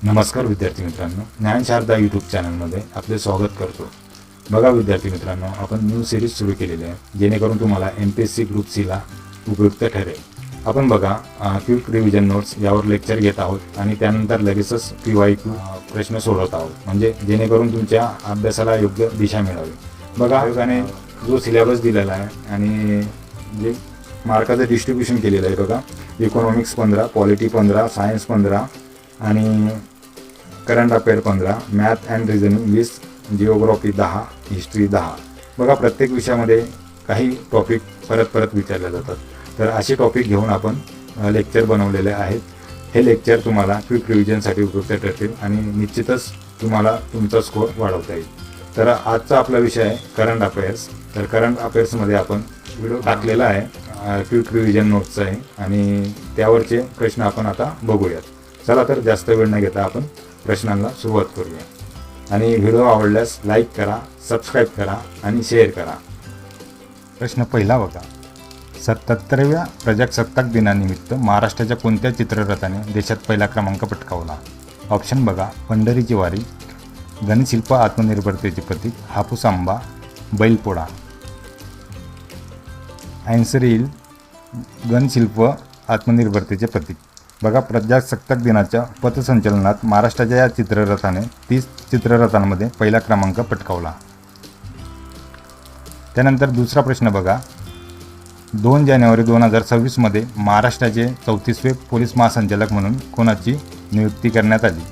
नमस्कार विद्यार्थी मित्रांनो, ज्ञानशारदा यूट्यूब चॅनलमध्ये आपले स्वागत करतो. बघा विद्यार्थी मित्रांनो, आपण न्यू सिरीज सुरू केलेली आहे जेणेकरून तुम्हाला MPSC ग्रुप सीला उपयुक्त ठरेल. आपण बघा क्विक रिव्हिजन नोट्स यावर लेक्चर घेत आहोत आणि त्यानंतर लगेचच PYQ प्रश्न सोडवत आहोत, म्हणजे जेणेकरून तुमच्या अभ्यासाला योग्य दिशा मिळावी. बघा आयोगाने जो सिलेबस दिलेला आहे आणि जे मार्काचं डिस्ट्रीब्युशन केलेलं आहे बघा, इकॉनॉमिक्स 15, पॉलिटी 15, सायन्स 15 आणि current affair 15, math and reasoning 20, geography 10, history 10. बघा प्रत्येक विषयामध्ये काही टॉपिक परत विचारले जातात, तर असे टॉपिक घेऊन आपण लेक्चर बनवलेले आहेत. हे लेक्चर तुम्हाला क्विक रिव्हिजनसाठी उपयुक्त ठरतील आणि निश्चितच तुम्हाला तुमचा स्कोअर वाढवता येईल. तर आजचा आपला विषय आहे करंट अफेअर्स. तर करंट अफेअर्समध्ये आपण व्हिडिओ टाकलेला आहे, क्विक रिव्हिजन नोट्स आहे आणि त्यावरचे प्रश्न आपण आता बघूयात. चला तर जास्त वेळ न घेता आपण प्रश्नांना सुरुवात करूया. आणि व्हिडिओ आवडल्यास लाईक करा, सबस्क्राईब करा आणि शेअर करा. प्रश्न पहिला बघा, 77व्या प्रजासत्ताक दिनानिमित्त महाराष्ट्राच्या कोणत्या चित्ररथाने देशात पहिला क्रमांक पटकावला? ऑप्शन बघा, पंढरीची वारी, गणशिल्प आत्मनिर्भरतेचे प्रतीक, हापूस आंबा, बैलपोळा. आन्सर येईल गणशिल्प आत्मनिर्भरतेचे प्रतीक. बघा, प्रजासत्ताक दिनाच्या पथसंचलनात महाराष्ट्राच्या या चित्ररथाने 30 चित्ररथांमध्ये पहिला क्रमांक पटकावला. त्यानंतर दुसरा प्रश्न बघा, 2 जानेवारी 2026 मध्ये महाराष्ट्राचे 34वे पोलीस महासंचालक म्हणून कोणाची नियुक्ती करण्यात आली?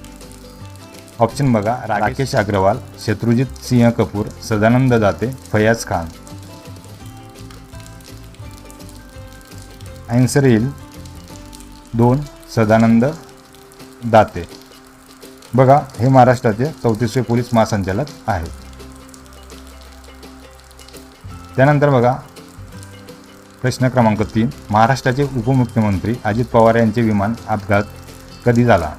ऑप्शन बघा, राकेश अग्रवाल, शत्रुजित सिंह कपूर, सदानंद दाते, फयाज खान. आन्सर येईल 2, सदानंद दाते. बघा, हे महाराष्ट्राचे 34वे पोलीस महासंचालक आहेत. त्यानंतर बघा प्रश्न क्रमांक 3, महाराष्ट्राचे उपमुख्यमंत्री अजित पवार यांचे विमान अपघात कधी झाला?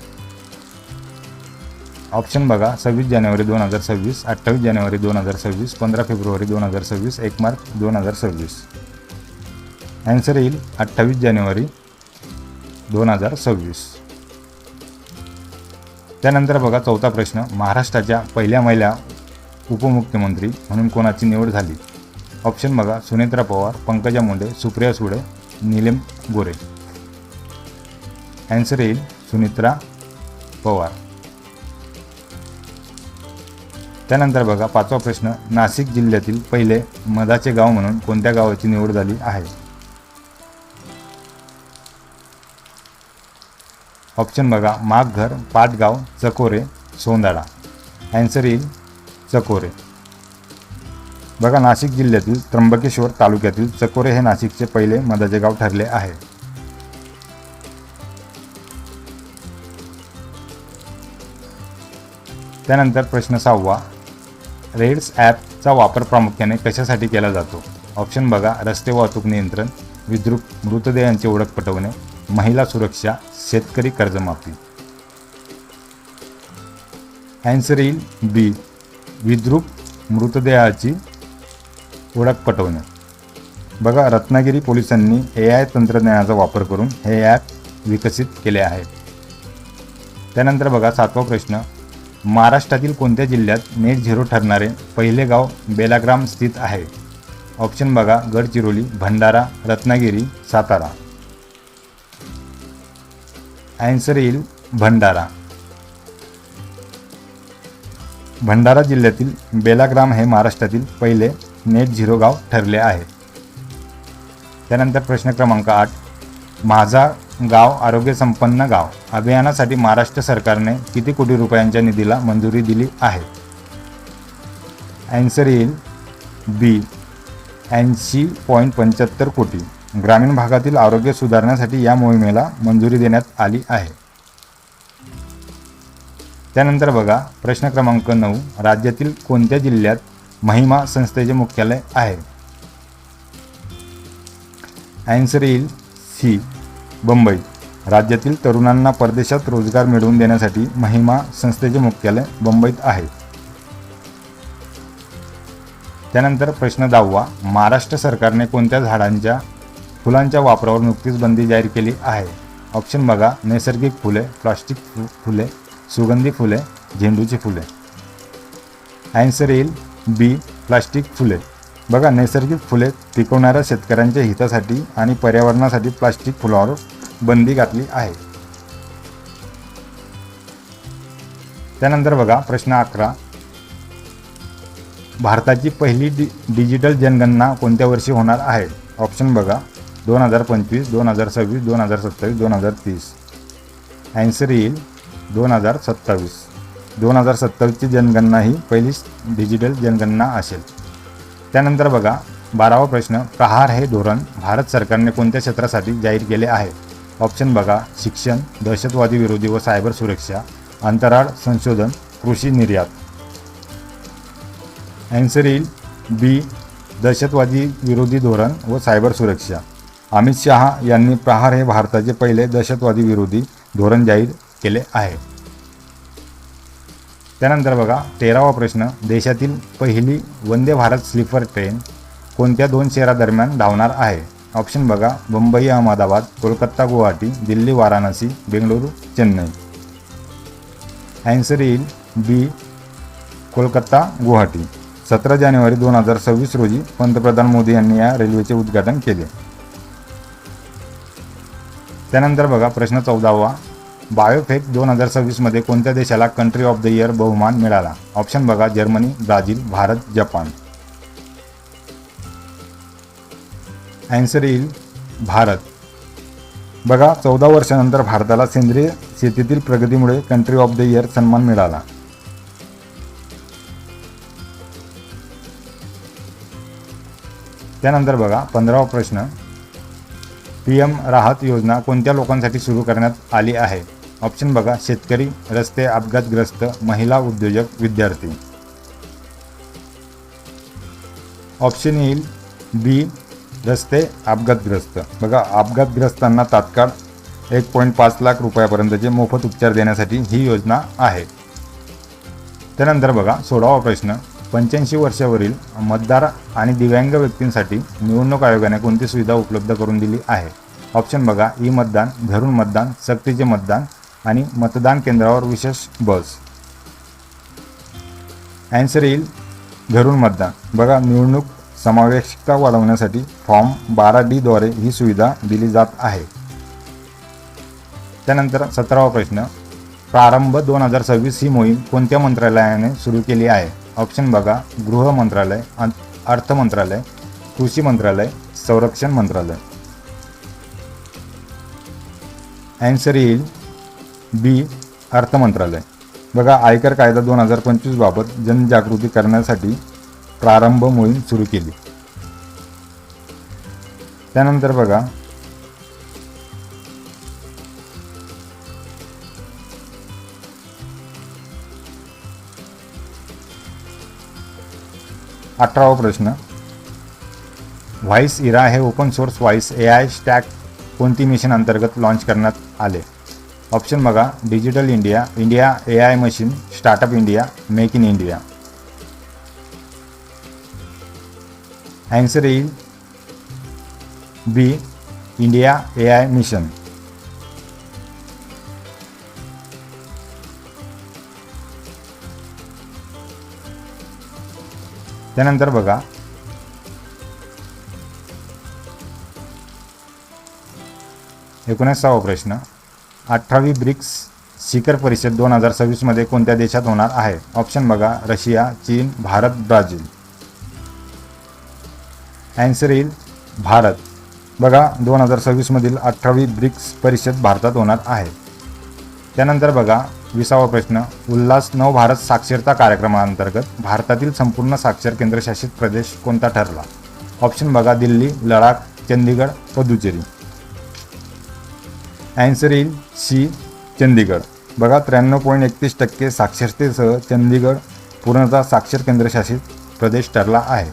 ऑप्शन बघा, 26 जानेवारी 2026, 28 जानेवारी 2026, 15 फेब्रुवारी 2026, 1 मार्च 2026. आन्सर येईल 28 जानेवारी 2026. त्यानंतर बघा चौथा प्रश्न, महाराष्ट्राच्या पहिल्या महिला उपमुख्यमंत्री म्हणून कोणाची निवड झाली? ऑप्शन बघा, सुनेत्रा पवार, पंकजा मुंडे, सुप्रिया सुळे, नीलम गोरे. आन्सर येईल सुनेत्रा पवार. त्यानंतर बघा पाचवा प्रश्न, नाशिक जिल्ह्यातील पहिले मधाचे गाव म्हणून कोणत्या गावाची निवड झाली आहे? ऑप्शन बघा, माघघर, पाटगाव, चकोरे, सोंदाळा. आन्सर येईल चकोरे. बघा, नाशिक जिल्ह्यातील त्र्यंबकेश्वर तालुक्यातील चकोरे हे नाशिकचे पहिले मधाचे गाव ठरले आहे. त्यानंतर प्रश्न 6वा, रेड्स ॲपचा वापर प्रामुख्याने कशासाठी केला जातो? ऑप्शन बघा, रस्ते वाहतूक नियंत्रण, विद्रुप मृतदेहांची ओळख पटवणे, महिला सुरक्षा, शेतकरी कर्जमाफी. आन्सर येईल बी, विद्रुप मृतदेहाची ओळख पटवणे. बघा, रत्नागिरी पोलिसांनी AI तंत्रज्ञानाचा वापर करून हे ॲप विकसित केले आहे. त्यानंतर बघा 7वा प्रश्न, महाराष्ट्रातील कोणत्या जिल्ह्यात नेट झिरो ठरणारे पहिले गाव बेलाग्राम स्थित आहे? ऑप्शन बघा, गडचिरोली, भंडारा, रत्नागिरी, सातारा. आन्सर येईल भंडारा. भंडारा जिल्ह्यातील बेलाग्राम हे महाराष्ट्रातील पहिले नेट झिरो गाव ठरले आहे. त्यानंतर प्रश्न क्रमांक 8, माझा गाव आरोग्य संपन्न गाव अभियानासाठी महाराष्ट्र सरकारने किती कोटी रुपयांच्या निधीला मंजुरी दिली आहे? आन्सर येईल बी, 80.75 कोटी. ग्रामीण भागातील आरोग्य सुधारण्यासाठी या मोहिमेला मंजुरी देण्यात आली आहे. त्यानंतर बघा प्रश्न क्रमांक 9, राज्यातील कोणत्या जिल्ह्यात महिमा संस्थेचे मुख्यालय आहे? आन्सर येईल सी, बंबई. राज्यातील तरुणांना परदेशात रोजगार मिळवून देण्यासाठी महिमा संस्थेचे मुख्यालय मुंबईत आहे. त्यानंतर प्रश्न 10वा, महाराष्ट्र सरकारने कोणत्या झाडांच्या फुलांच्या वापरावर नुकतीच बंदी जाहीर केली आहे? ऑप्शन बघा, नैसर्गिक फुले, प्लास्टिक फुले, सुगंधी फुले, झेंडूची फुले. ॲन्सर येईल बी प्लास्टिक फुले. बघा, नैसर्गिक फुले पिकवणाऱ्या शेतकऱ्यांच्या हितासाठी आणि पर्यावरणासाठी प्लास्टिक फुलावर बंदी घातली आहे. त्यानंतर बघा प्रश्न 11. भारताची पहिली डिजिटल जनगणना कोणत्या वर्षी होणार आहे? ऑप्शन बघा 2025, 2026, 2027, 2030. ॲन्सर येईल 2027. 2027ची जनगणना ही पहिलीच डिजिटल जनगणना असेल. त्यानंतर बघा 12वा प्रश्न. प्रहार हे धोरण भारत सरकारने कोणत्या क्षेत्रासाठी जाहीर केले आहे? ऑप्शन बघा शिक्षण, दहशतवादी विरोधी व सायबर सुरक्षा, अंतराळ संशोधन, कृषी निर्यात. ॲन्सर येईल बी दहशतवादी विरोधी धोरण व सायबर सुरक्षा. अमित शहा यांनी प्रहार हे भारताचे पहिले दहशतवादी विरोधी धोरण जाहीर केले आहे. त्यानंतर बघा 13वा प्रश्न. देशातील पहिली वंदे भारत स्लीपर ट्रेन कोणत्या 2 शहरादरम्यान धावणार आहे? ऑप्शन बघा मुंबई अहमदाबाद, कोलकाता गुवाहाटी, दिल्ली वाराणसी, बेंगळुरू चेन्नई. ॲन्सर येईल बी कोलकाता गुवाहाटी. 17 जानेवारी 2026 रोजी पंतप्रधान मोदी यांनी या रेल्वेचे उद्घाटन केले. त्यानंतर बघा प्रश्न 14वा. बायोफेक 2026 मध्ये कोणत्या देशाला कंट्री ऑफ द इयर बहुमान मिळाला? ऑप्शन बघा Germany, Brazil, Bharat, Japan. Answer येईल भारत. बघा 14 वर्षानंतर भारताला सेंद्रिय शेतीतील प्रगतीमुळे कंट्री ऑफ द इयर सन्मान मिळाला. त्यानंतर बघा 15वा प्रश्न. PM राहत योजना कोणत्या लोकांसाठी सुरू करण्यात आली आहे? ऑप्शन बघा शेतकरी, रस्ते अपघातग्रस्त, महिला उद्योजक, विद्यार्थी. ऑप्शन येईल बी रस्ते अपघातग्रस्त. बघा अपघातग्रस्तांना तात्काळ 1.5 लाख रुपयापर्यंतचे मोफत उपचार देण्यासाठी ही योजना आहे. त्यानंतर बघा 16वा प्रश्न. 85 वर्षावरील मतदार आणि दिव्यांग व्यक्तींसाठी निवडणूक आयोगाने कोणती सुविधा उपलब्ध करून दिली आहे? ऑप्शन बघा ई मतदान, घरून मतदान, सक्तीचे मतदान आणि मतदान केंद्रावर विशेष बस. ॲन्सर येईल घरून मतदान. बघा निवडणूक समावेशकता वाढवण्यासाठी फॉर्म 12D द्वारे ही सुविधा दिली जात आहे. त्यानंतर 17वा प्रश्न. प्रारंभ 2026 ही मोहीम कोणत्या मंत्रालयाने सुरू केली आहे? ऑप्शन बघा गृह मंत्रालय, अर्थ मंत्रालय, कृषी मंत्रालय, संरक्षण मंत्रालय. ॲन्सर येईल बी अर्थ मंत्रालय. बघा आयकर कायदा 2025 बाबत जनजागृती करण्यासाठी प्रारंभ मोहीम सुरू केली. त्यानंतर बघा 18वा प्रश्न. व्हॉइस इरा हे open source voice AI stack कोणती मिशन अंतर्गत लॉन्च करण्यात आले? ऑप्शन बघा digital India, India AI machine, startup India, make in India. Answer येईल बी इंडिया AI मिशन. त्यानंतर बघा 19वा प्रश्न. 18वी ब्रिक्स शिखर परिषद 2026 मध्ये कोणत्या देशात होणार आहे? ऑप्शन बघा रशिया, चीन, भारत, ब्राझील. ॲन्सर येईल भारत. बघा 2026 मधील 18वी ब्रिक्स परिषद भारतात होणार आहे. त्यानंतर बघा 20वा प्रश्न. उल्हास नव भारत साक्षरता कार्यक्रमाअंतर्गत भारतातील संपूर्ण साक्षर केंद्रशासित प्रदेश कोणता ठरला? ऑप्शन बघा दिल्ली, लडाख, चंदीगड, पुदुचेरी. ॲन्सर येईल सी चंदीगड. बघा 93.31% साक्षरतेसह चंदीगड पूर्णतः साक्षर केंद्रशासित प्रदेश ठरला आहे.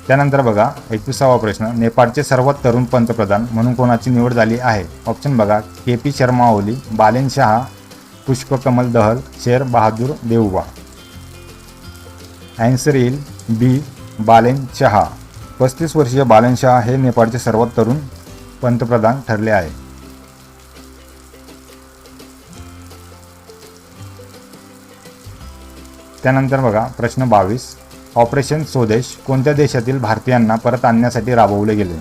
त्यानंतर बघा 21वा प्रश्न. नेपाळचे सर्वात तरुण पंतप्रधान म्हणून कोणाची निवड झाली आहे? ऑप्शन बघा KP शर्मा ओली, बालेन शाह, पुष्पकमल दहल, शेर बहादूर देउबा. ॲन्सर येईल बी बालेन शाह. 35 वर्षीय बालेन शाह हे नेपाळचे सर्वात तरुण पंतप्रधान ठरले आहे. त्यानंतर बघा प्रश्न 22, ऑपरेशन स्वदेश कोणत्या देशातील भारतीयांना परत आणण्यासाठी राबवले गेले?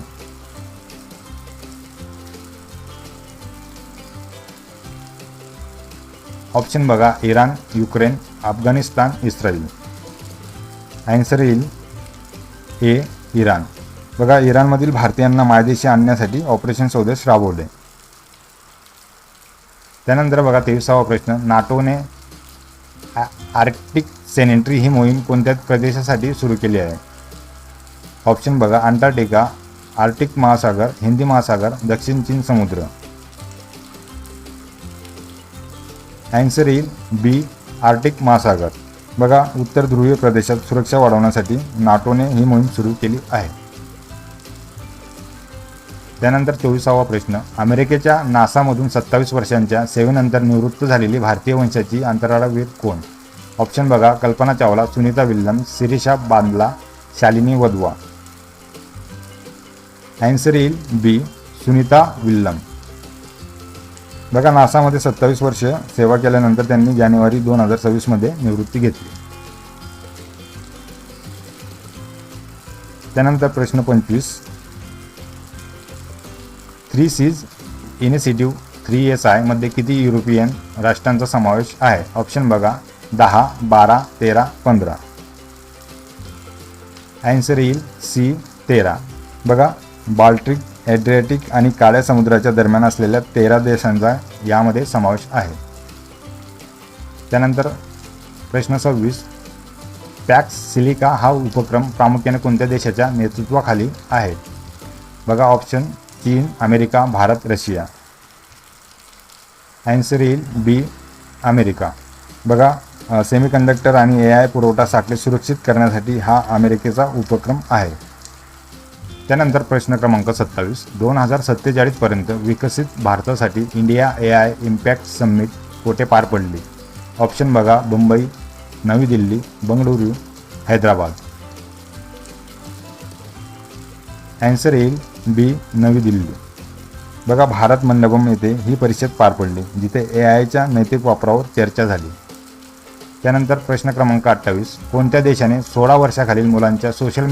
ऑप्शन बघा Iran, Ukraine, Afghanistan, Israel. Answer येईल ए इराण. बघा इराणमधील भारतीयांना मायदेशी आणण्यासाठी ऑपरेशन स्वदेश राबवले. त्यानंतर बघा 23वा प्रश्न, नाटोने आर्क्टिक सेनेंट्री ही मोहीम कोणत्या प्रदेशासाठी सुरू केली आहे? ऑप्शन बघा अंटार्क्टिका, आर्क्टिक महासागर, हिंदी महासागर, दक्षिण चीन समुद्र. आन्सर येईल बी आर्क्टिक महासागर. बघा उत्तर ध्रुवीय प्रदेशात सुरक्षा वाढवण्यासाठी नाटोने ही मोहीम सुरू केली आहे. त्यानंतर 24वा प्रश्न, अमेरिकेच्या नासामधून 27 वर्षांच्या सेवेनंतर निवृत्त झालेली भारतीय वंशाची अंतराळवीर कोण? ऑप्शन बघा कल्पना चावला, सुनीता विल्यम्स, शिरीषा बांदला, शालिनी वधवा. आन्सर येईल बी सुनीता विल्यम्स. बघा नासामध्ये 27 वर्ष सेवा केल्यानंतर त्यांनी जानेवारी 2026 मध्ये निवृत्ती घेतली. त्यानंतर प्रश्न 25, 3 Cs इनिशिएटिव्ह 3SI मध्ये किती युरोपियन राष्ट्रांचा समावेश आहे? ऑप्शन बघा 10, 12, 13, 15. आन्सर येईल सी 13. बघा बाल्टिक, ॲड्रियाटिक आणि काळ्या समुद्राच्या दरम्यान असलेल्या 13 देशांचा यामध्ये समावेश आहे. त्यानंतर प्रश्न 26, पॅक्स सिलिका हा उपक्रम प्रामुख्याने कोणत्या देशाच्या नेतृत्वाखाली आहे? बघा ऑप्शन चीन, अमेरिका, भारत, रशिया. आन्सर येईल बी अमेरिका. बघा सेमीकंडक्टर आणि AI पुरवठा साखळी सुरक्षित करण्यासाठी हा अमेरिकेचा उपक्रम आहे. त्यानंतर प्रश्न क्रमांक 27, 2047 पर्यंत विकसित भारतासाठी इंडिया AI इम्पॅक्ट समिट कोठे पार पडली? ऑप्शन बघा मुंबई, नवी दिल्ली, बंगळुरू, हैदराबाद. आन्सर येईल बी नवी दिल्ली. बघा भारत मंडपम येथे ही परिषद पार पडली जिथे AIच्या नैतिक वापरावर चर्चा झाली. त्यानंतर प्रश्न क्रमांक 28, कोणत्या देशाने 16 वर्षाखालील मुलांच्या सोशल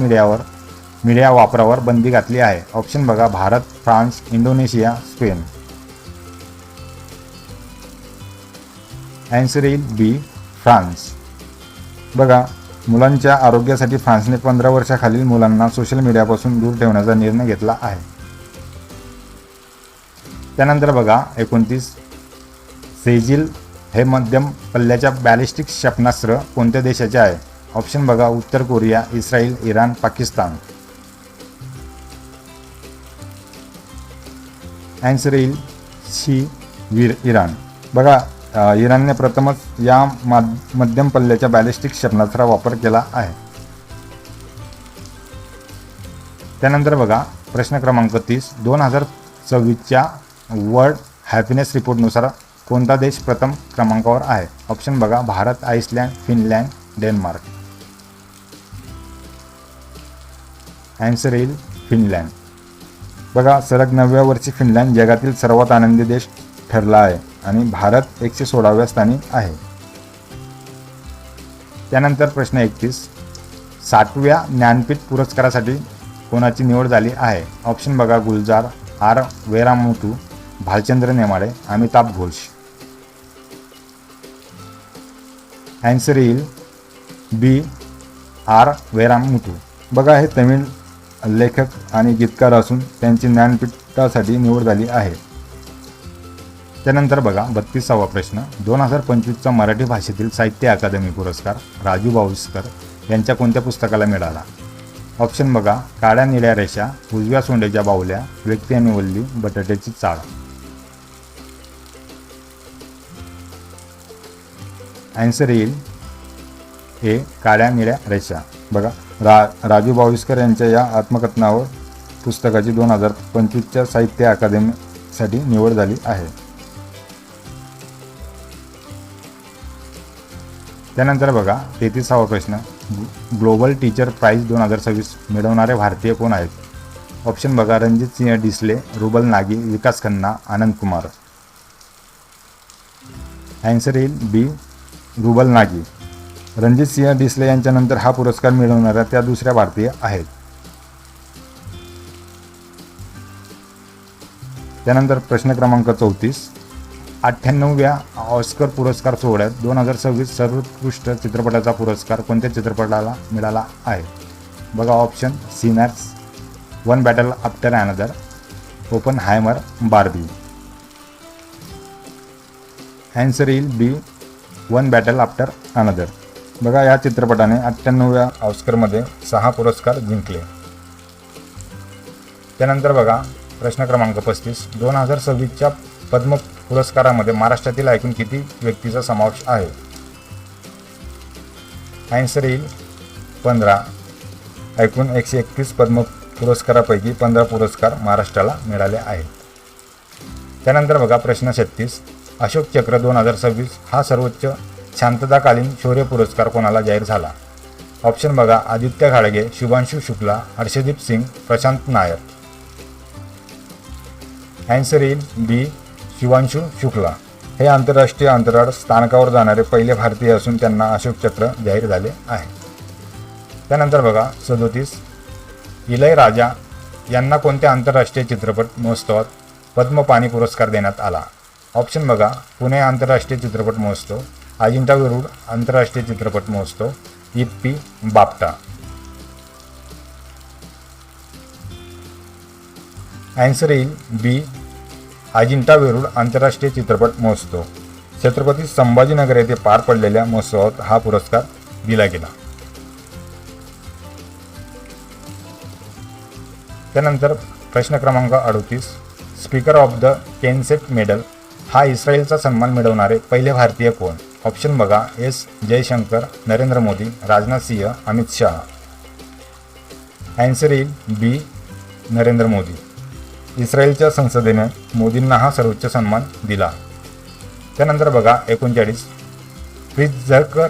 मीडिया वापरावर बंदी घातली आहे? ऑप्शन बघा Bharat, France, Indonesia, Spain. Answer येईल बी फ्रान्स. बघा मुलांच्या आरोग्यासाठी फ्रान्सने 15 वर्षाखालील मुलांना सोशल मीडियापासून दूर ठेवण्याचा निर्णय घेतला आहे. त्यानंतर बघा 29, सेजिल हे मध्यम पल्ल्याच्या बॅलिस्टिक क्षेपणास्त्र कोणत्या देशाचे आहे? ऑप्शन बघा उत्तर Korea, Israel, Iran, Pakistan. Answer येईल सी इराण. बघा इराणने प्रथमच या मध्यम पल्ल्याच्या बॅलिस्टिक क्षेपणास्त्राचा वापर केला आहे. त्यानंतर बघा प्रश्न क्रमांक 30, 2024च्या वर्ल्ड हॅपीनेस रिपोर्टनुसार कोणता देश प्रथम क्रमांकावर आहे? ऑप्शन बघा Bharat, Iceland, Finland, Denmark. Answer येईल फिनलँड. बघा सलग 9व्या वर्षी फिनलँड जगातील सर्वात आनंदी देश ठरला आहे आणि भारत 116व्या स्थानी आहे. त्यानंतर प्रश्न 31, 60व्या ज्ञानपीठ पुरस्कारासाठी कोणाची निवड झाली आहे? ऑप्शन बघा गुलजार, आर वेरामुथू, भालचंद्र नेमाडे, अमिताभ घोष. आन्सर येईल बी आर वेरामुथू. बघा हे तमिळ लेखक आणि गीतकार असून त्यांची ज्ञानपीठासाठी निवड झाली आहे. त्यानंतर बघा 32वा प्रश्न, 2025चा मराठी भाषेतील साहित्य अकादमी पुरस्कार राजू बाविस्कर यांच्या कोणत्या पुस्तकाला मिळाला? ऑप्शन बघा काळ्या निळ्या रेषा, उजव्या सोंडेच्या बाहुल्या, व्यक्ती आणि वल्ली, बटाट्याची चाळ. आन्सर येईल ए काळ्या निळ्या रेषा. बघा राजू बाविस्कर यांच्या या आत्मकथनावर पुस्तकाची 2025च्या साहित्य अकादमीसाठी निवड झाली आहे. त्यानंतर बघा 33वा प्रश्न, ग्लोबल टीचर प्राइज 2026 मिळवणारे भारतीय कोण आहेत? ऑप्शन बघा रणजित सिंह डिसले, रुबल नागी, विकास खन्ना, आनंद कुमार. आन्सर येईल बी रुबल नागी. रणजितसिंह डिसले यांच्यानंतर हा पुरस्कार मिळवणाऱ्या त्या दुसऱ्या भारतीय आहेत. त्यानंतर प्रश्न क्रमांक 34. 98व्या ऑस्कर पुरस्कार सोहळ्यात 2026 सर्वोत्कृष्ट चित्रपटाचा पुरस्कार कोणत्या चित्रपटाला मिळाला आहे? बघा option: Sinners, one battle after another, Oppenheimer, Barbie. Answer येईल बी, वन बॅटल आफ्टर अनदर. बघा या चित्रपटाने 98व्या ऑस्करमध्ये 6 पुरस्कार जिंकले. त्यानंतर बघा प्रश्न क्रमांक 35. 2026च्या पद्म पुरस्कारामध्ये महाराष्ट्रातील एकूण किती व्यक्तीचा समावेश आहे? ॲन्सर येईल 15. एकूण 131 पद्म पुरस्कारापैकी 15 पुरस्कार महाराष्ट्राला मिळाले आहेत. त्यानंतर बघा प्रश्न 36. अशोक चक्र 2026 हा सर्वोच्च शांतताकालीन शौर्य पुरस्कार कोणाला जाहीर झाला? ऑप्शन बघा: आदित्य घाडगे, शुभांशु शुक्ला, हर्षदीप सिंग, प्रशांत नायर. ॲन्सर येईल बी, शुभांशु शुक्ला. हे आंतरराष्ट्रीय अंतराळ स्थानकावर जाणारे पहिले भारतीय असून त्यांना अशोक चक्र जाहीर झाले आहे. त्यानंतर बघा 37. इलयराजा यांना कोणत्या आंतरराष्ट्रीय चित्रपट महोत्सवात पद्मपाणी पुरस्कार देण्यात आला? ऑप्शन बघा: पुणे आंतरराष्ट्रीय चित्रपट महोत्सव, अजिंठा वेरूळ आंतरराष्ट्रीय चित्रपट महोत्सव, इफ्फी, बाफ्टा. ॲन्सर येईल बी, अजिंठा वेरूळ आंतरराष्ट्रीय चित्रपट महोत्सव. छत्रपती संभाजीनगर येथे पार पडलेल्या महोत्सवात हा पुरस्कार दिला गेला. त्यानंतर प्रश्न क्रमांक 38. स्पीकर ऑफ द केनेसेट मेडल हा इस्रायलचा सन्मान मिळवणारे पहिले भारतीय कोण? ऑप्शन बघा: एस जयशंकर, नरेंद्र मोदी, राजनाथ सिंह, अमित शहा. ॲन्सर येईल बी, नरेंद्र मोदी. इस्रायलच्या संसदेने मोदींना हा सर्वोच्च सन्मान दिला. त्यानंतर बघा 39. प्रित्झकर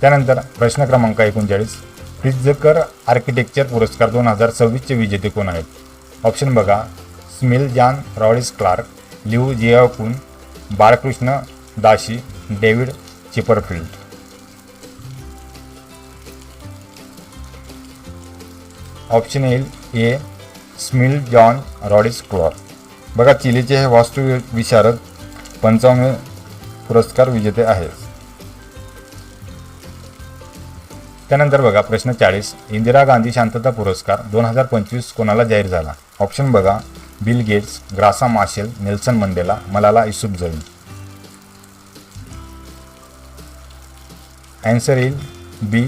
त्यानंतर प्रश्न क्रमांक 39. प्रित्झकर आर्किटेक्चर पुरस्कार 2026चे विजेते कोण आहेत? ऑप्शन बघा: स्मिल जॉन रॉडिस क्लार्क, लिऊ जियाओकुन, बाळकृष्ण दाशी, डेव्हिड चिपरफिल्ड. ऑप्शन येईल ए, स्मिल जॉन रॉडिस क्लार्क. बघा चिलीचे हे वास्तुविशारद 55 पुरस्कार विजेते आहेत. त्यानंतर बघा प्रश्न 40. इंदिरा गांधी शांतता पुरस्कार 2025 कोणाला जाहीर झाला? ऑप्शन बघा: बिल गेट्स, ग्रासा माशेल, नेल्सन मंडेला, मलाला युसुफझई. ॲन्सर येईल बी,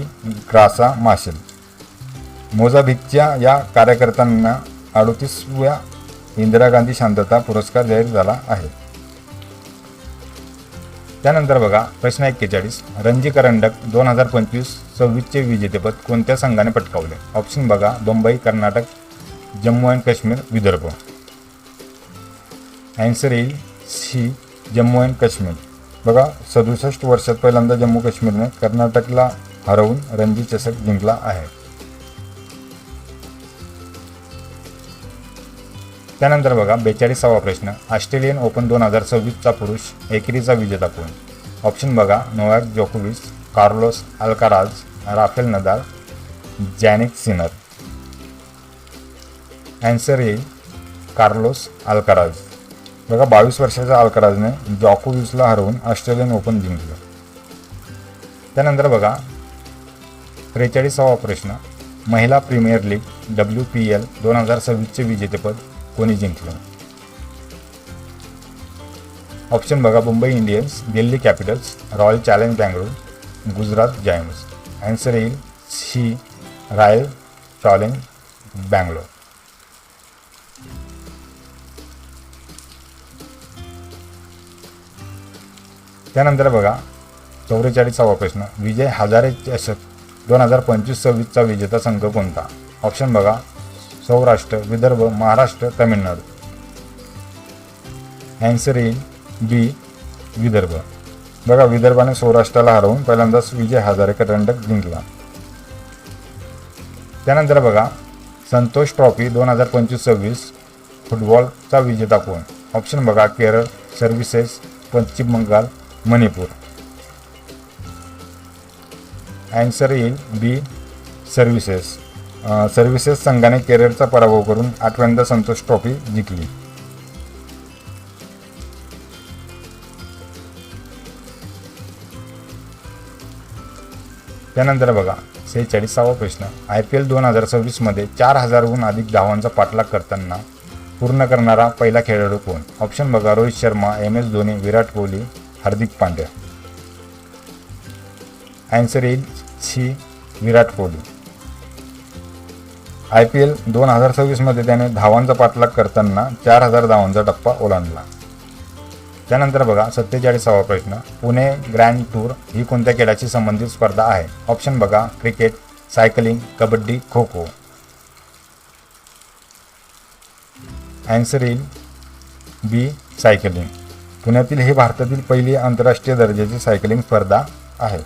ग्रासा माशेल. मोझांबिकच्या या कार्यकर्त्यांना 38व्या इंदिरा गांधी शांतता पुरस्कार जाहीर झाला आहे. त्यानंतर बघा प्रश्न 41. रणजी करंडक 2025-26चे विजेतेपद कोणत्या संघाने पटकावले? ऑप्शन बघा: बंबई, कर्नाटक, जम्मू अँड काश्मीर, विदर्भ. ॲन्सर येईल सी, जम्मू अँड काश्मीर. बघा 67 वर्षात पहिल्यांदा जम्मू काश्मीरने कर्नाटकला हरवून रणजी चषक जिंकला आहे. त्यानंतर बघा 42वा प्रश्न. ऑस्ट्रेलियन ओपन 2026चा पुरुष एकेरीचा विजेता कोण? ऑप्शन बघा: नोवाक जोकोविच, Carlos Alcaraz, Rafael Nadal, Jannik Sinner. Answer येईल कार्लोस अल्काराज. बघा 22 वर्षाच्या अल्काराजने जोकोविचला हरवून ऑस्ट्रेलियन ओपन जिंकलं. त्यानंतर बघा 43वा प्रश्न. महिला प्रीमियर लीग WPL 2026चे विजेतेपद कोणी जिंकलं? ऑप्शन बघा: Mumbai Indians, Delhi Capitals, royal challenge Bangalore, Gujarat giants. Answer येईल सी, रॉयल चॅलेंज बँगलोर. त्यानंतर बघा 44वा प्रश्न. विजय हजारे चषक 2025-26चा विजेता संघ कोणता? ऑप्शन बघा: सौराष्ट्र, विदर्भ, महाराष्ट्र, तमिळनाडू. ॲन्सर येईल बी, विदर्भ. बघा विदर्भाने सौराष्ट्राला हरवून पहिल्यांदाच विजय हजारे करंडक जिंकला. त्यानंतर बघा संतोष ट्रॉफी 2025-26 फुटबॉलचा विजेता कोण? ऑप्शन बघा: केरळ, सर्व्हिसेस पश्चिम बंगाल मणिपूर. ॲन्सर येईल बी सर्व्हिसेस. सर्व्हिसेस संघाने केरळचा पराभव करून 8व्यांदा संतोष ट्रॉफी जिंकली. त्यानंतर बघा 46वा प्रश्न. IPL 2026 मध्ये 4000हून अधिक धावांचा पाठलाग करताना पूर्ण करणारा पहिला खेळाडू कोण? ऑप्शन बघा रोहित शर्मा, MS धोनी, विराट कोहली, हार्दिक पांड्या. ॲन्सर येईल सी विराट कोहली. IPL 2026 मध्ये त्याने धावांचा पाठलाग करताना 4000 धावांचा टप्पा ओलांडला. त्यानंतर बघा 47वा प्रश्न. पुणे ग्रँड टूर ही कोणत्या खेळाशी संबंधित स्पर्धा आहे? ऑप्शन बघा cricket, cycling, kabaddi, kho kho. Answer येईल बी सायकलिंग. पुण्यातील ही भारतातील पहिली आंतरराष्ट्रीय दर्जाची सायकलिंग स्पर्धा आहे.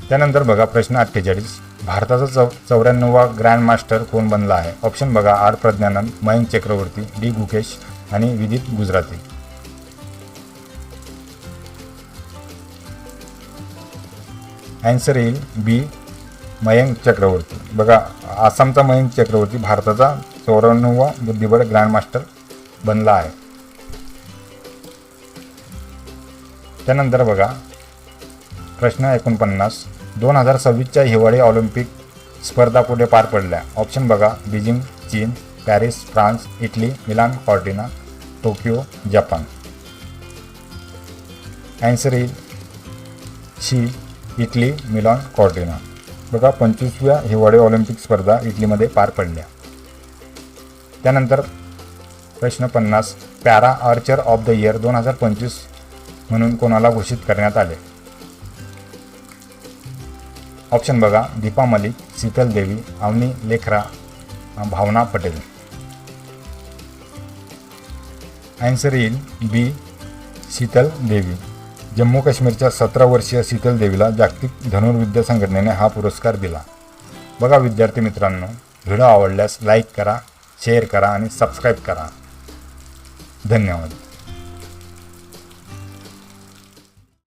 त्यानंतर बघा प्रश्न 48. भारताचा 94वा ग्रँड मास्टर कोण बनला आहे? ऑप्शन बघा आर प्रज्ञानंद, मयंक चक्रवर्ती, डी गुकेश आणि विदित गुजराती. ॲन्सर येईल बी मयंक चक्रवर्ती. बघा आसामचा मयंक चक्रवर्ती भारताचा 94वा बुद्धिबळ ग्रँडमास्टर बनला आहे. त्यानंतर बघा प्रश्न 49. 2026च्या हिवाळी ऑलिम्पिक स्पर्धा कुठे पार पडल्या? ऑप्शन बघा Beijing China, Paris France, Italy Milan Cortina, Tokyo Japan. Answer येईल सी इटली मिलान कॉर्टिना. बघा 25व्या हिवाळी ऑलिम्पिक स्पर्धा इटलीमध्ये पार पडल्या. त्यानंतर प्रश्न 50. Para Archer of the year 2025 म्हणून कोणाला घोषित करण्यात आले? ऑप्शन बघा दीपा मलिक, शीतल देवी, अवनी लेखरा, भावना पटेल. ॲन्सर येईल बी शीतल देवी. जम्मू काश्मीरच्या 17 वर्षीय शीतल देवीला जागतिक धनुर्विद्या संघटनेने हा पुरस्कार दिला. बघा विद्यार्थी मित्रांनो, व्हिडिओ आवडल्यास लाईक करा, शेअर करा आणि सबस्क्राईब करा. धन्यवाद.